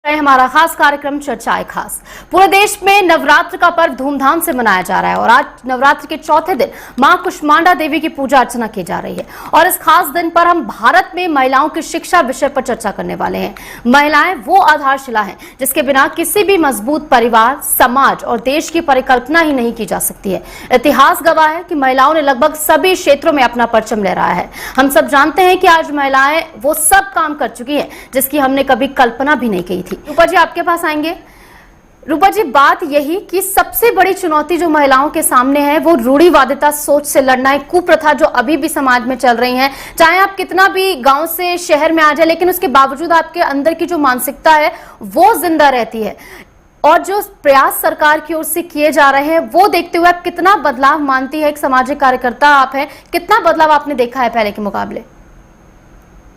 हमारा खास कार्यक्रम चर्चाएं खास। पूरे देश में नवरात्र का पर्व धूमधाम से मनाया जा रहा है और आज नवरात्र के चौथे दिन मां कुष्मांडा देवी की पूजा अर्चना की जा रही है। और इस खास दिन पर हम भारत में महिलाओं की शिक्षा विषय पर चर्चा करने वाले हैं। महिलाएं वो आधारशिला हैं जिसके बिना किसी भी मजबूत परिवार, समाज और देश की परिकल्पना ही नहीं की जा सकती है। इतिहास गवाह है कि महिलाओं ने लगभग सभी क्षेत्रों में अपना परचम लहराया है। हम सब जानते हैं कि आज महिलाएं वो सब काम कर चुकी हैं जिसकी हमने कभी कल्पना भी नहीं की थी। रूपा जी, आपके पास आएंगे। रूपा जी, बात यही कि सबसे बड़ी चुनौती जो महिलाओं के सामने है वो रूढ़िवादिता सोच से लड़ना है, कुप्रथा जो अभी भी समाज में चल रही है। चाहे आप कितना भी गांव से शहर में आ जाए, लेकिन उसके बावजूद आपके अंदर की जो मानसिकता है वो जिंदा रहती है। और जो प्रयास सरकार की ओर से किए जा रहे हैं वो देखते हुए आप कितना बदलाव मानती है? एक सामाजिक कार्यकर्ता आप हैं, कितना बदलाव आपने देखा है पहले के मुकाबले?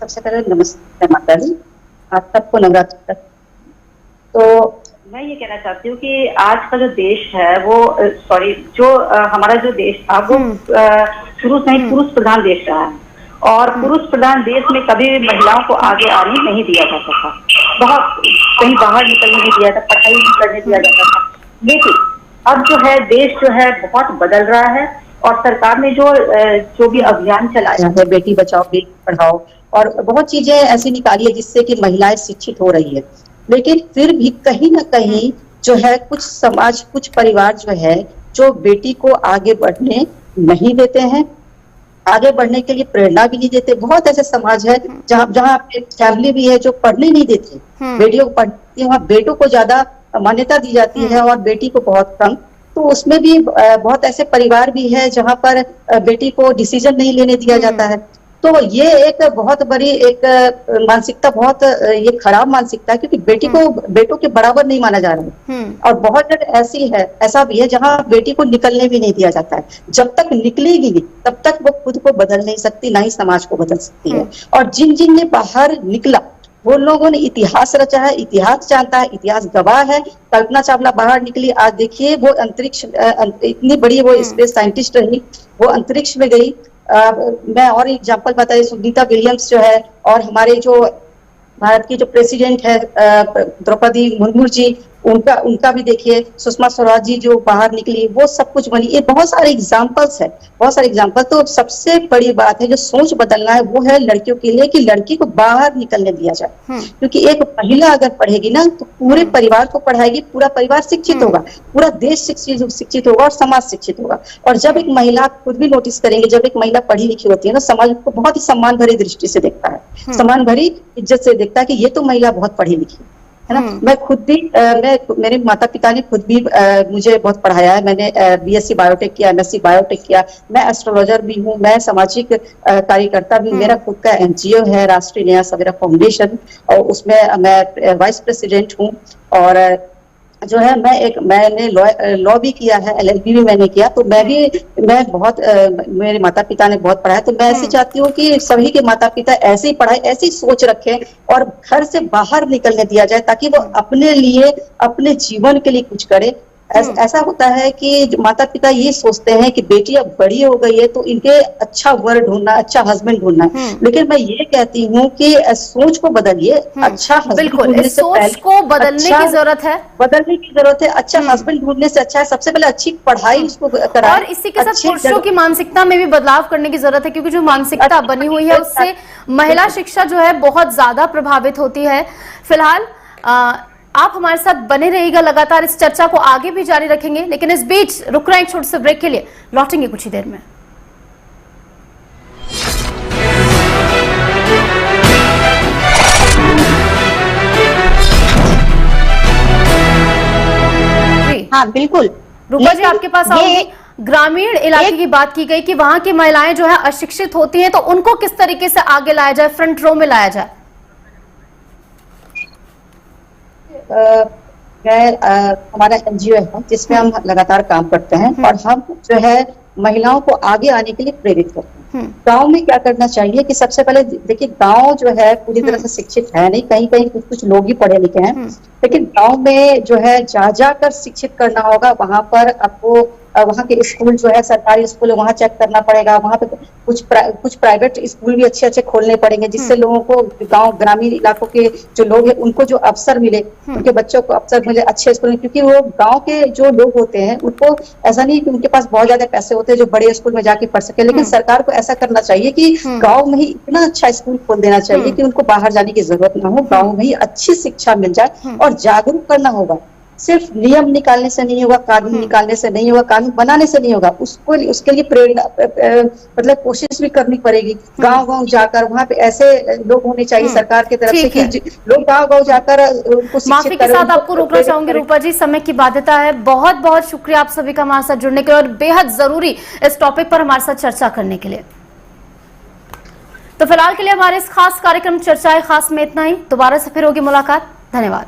सबसे पहले नमस्ते माता जी, आप सबको नवरात्र। तो मैं ये कहना चाहती हूँ कि आज का जो देश है वो हमारा जो देश था वो शुरू से ही पुरुष प्रधान देश रहा है और पुरुष प्रधान देश में कभी भी महिलाओं को आगे आने नहीं दिया जाता था। बहुत कहीं बाहर निकलने नहीं दिया था, पढ़ाई नहीं करने दिया जाता था। लेकिन अब जो है देश जो है बहुत बदल रहा है और सरकार ने जो भी अभियान चलाया है, बेटी बचाओ बेटी पढ़ाओ, और बहुत चीजें ऐसी निकाली है जिससे कि महिलाएं शिक्षित हो रही है। लेकिन फिर भी कहीं ना कहीं जो है कुछ समाज, कुछ परिवार जो है जो बेटी को आगे बढ़ने नहीं देते हैं, आगे बढ़ने के लिए प्रेरणा भी नहीं देते। बहुत ऐसे समाज है जहाँ फैमिली भी है जो पढ़ने नहीं देते, बेटियों को पढ़ती है, वहाँ बेटों को ज्यादा मान्यता दी जाती है और बेटी को बहुत कम। तो उसमें भी बहुत ऐसे परिवार भी है जहाँ पर बेटी को डिसीजन नहीं लेने दिया जाता है। तो ये एक बहुत बड़ी एक मानसिकता, बहुत ये खराब मानसिकता है, क्योंकि बेटी को बेटों के बराबर नहीं माना जा रहा है। और बहुत जगह ऐसा भी है जहां बेटी को निकलने भी नहीं दिया जाता है। जब तक निकलेगी नहीं तब तक वो खुद को बदल नहीं सकती, ना ही समाज को बदल सकती है। और जिन ने बाहर निकला वो लोगों ने इतिहास रचा है, इतिहास जानता है, इतिहास गवाह है। कल्पना चावला बाहर निकली, आज देखिए वो अंतरिक्ष, इतनी बड़ी वो स्पेस साइंटिस्ट रही, वो अंतरिक्ष में गई। मैं और एग्जांपल बताइए, सुनीता विलियम्स जो है, और हमारे जो भारत की जो प्रेसिडेंट है द्रौपदी मुर्मू जी, उनका भी देखिए, सुषमा स्वराज जी जो बाहर निकली, वो सब कुछ बनी। ये बहुत सारे एग्जांपल्स है, बहुत सारे एग्जांपल। तो सबसे बड़ी बात है जो सोच बदलना है वो है लड़कियों के लिए, कि लड़की को बाहर निकलने दिया जाए। क्योंकि एक महिला अगर पढ़ेगी ना तो पूरे परिवार को पढ़ाएगी, पूरा परिवार शिक्षित होगा, पूरा देश शिक्षित होगा और समाज शिक्षित होगा। और जब एक महिला, खुद भी नोटिस करेंगे, जब एक महिला पढ़ी लिखी होती है ना, समाज को बहुत ही सम्मान भरी दृष्टि से देखता है, सम्मान भरी इज्जत से देखता है कि ये तो महिला बहुत पढ़ी लिखी है ना। मैं खुद भी मेरे माता पिता ने खुद भी मुझे बहुत पढ़ाया है। मैंने बीएससी बायोटेक किया, एमएससी बायोटेक किया। मैं एस्ट्रोलॉजर भी हूँ, मैं सामाजिक कार्यकर्ता भी हूँ। मेरा खुद का एनजीओ है, राष्ट्रीय न्याय सवेरा फाउंडेशन, और उसमें मैं वाइस प्रेसिडेंट हूँ। और जो है मैंने लॉ भी किया है, एलएलबी भी मैंने किया। तो मैं बहुत मेरे माता पिता ने बहुत पढ़ाया। तो मैं ऐसे चाहती हूँ कि सभी के माता पिता ऐसे ही पढ़ाए, ऐसी सोच रखें और घर से बाहर निकलने दिया जाए, ताकि वो अपने लिए, अपने जीवन के लिए कुछ करे। ऐसा होता है कि माता पिता ये सोचते हैं कि बेटी अब बड़ी हो गई है तो इनके अच्छा वर ढूंढना, अच्छा हस्बैंड ढूंढना है। लेकिन मैं ये कहती हूँ कि सोच को बदलिए। अच्छा हस्बैंड ढूंढने से पहले, सोच को बदलने की जरूरत है, बदलने की जरूरत है। अच्छा हस्बैंड ढूंढने से अच्छा है सबसे पहले अच्छी पढ़ाई उसको कराएं। और इसी के साथ पुरुषों की मानसिकता में भी बदलाव करने की जरूरत है, क्योंकि जो मानसिकता बनी हुई है उससे महिला शिक्षा जो है बहुत ज्यादा प्रभावित होती है। फिलहाल आप हमारे साथ बने रहिएगा, लगातार इस चर्चा को आगे भी जारी रखेंगे। लेकिन इस बीच रुक रहे हैं एक छोटे से ब्रेक के लिए, लौटेंगे कुछ ही देर में। हाँ बिल्कुल रूपा जी, आपके पास आऊंगी। ग्रामीण इलाके की बात की गई कि वहां की महिलाएं जो है अशिक्षित होती हैं, तो उनको किस तरीके से आगे लाया जाए, फ्रंट रो में लाया जाए? हमारा एनजीओ है जिसमें हम लगातार काम करते हैं और हम जो है महिलाओं को आगे आने के लिए प्रेरित करते हैं। गांव में क्या करना चाहिए कि सबसे पहले देखिए, गांव जो है पूरी तरह से शिक्षित है नहीं, कहीं कहीं कुछ लोग ही पढ़े लिखे हैं। लेकिन गांव में जो है जा कर शिक्षित करना होगा। वहां पर आपको वहाँ के स्कूल जो है सरकारी स्कूल है वहाँ चेक करना पड़ेगा, वहाँ पे कुछ प्राइवेट स्कूल भी अच्छे अच्छे खोलने पड़ेंगे, जिससे लोगों को गांव ग्रामीण इलाकों के जो लोग हैं उनको जो अवसर मिले, उनके बच्चों को अवसर मिले अच्छे स्कूल में। क्योंकि वो गांव के जो लोग होते हैं उनको ऐसा नहीं कि उनके पास बहुत ज्यादा पैसे होते हैं जो बड़े स्कूल में जाके पढ़ सके, लेकिन सरकार को ऐसा करना चाहिए कि गाँव में ही इतना अच्छा स्कूल खोल देना चाहिए कि उनको बाहर जाने की जरूरत ना हो, गाँव में ही अच्छी शिक्षा मिल जाए। और जागरूक करना होगा, सिर्फ नियम निकालने से नहीं होगा, कानून निकालने से नहीं होगा, कानून बनाने से नहीं होगा, उसके लिए प्रेरणा मतलब कोशिश भी करनी पड़ेगी। गांव गांव जाकर वहां पे ऐसे लोग होने चाहिए सरकार की तरफ से कि लोग गांव गांव जाकर उनको माफी के साथ आपको रोकना चाहूंगी रूपा जी, समय की बाध्यता है। बहुत बहुत शुक्रिया आप सभी का हमारे साथ जुड़ने के लिए और बेहद जरूरी इस टॉपिक पर हमारे साथ चर्चा करने के लिए। तो फिलहाल के लिए हमारे इस खास कार्यक्रम चर्चाएं खास में इतना ही। दोबारा से फिर होगी मुलाकात। धन्यवाद।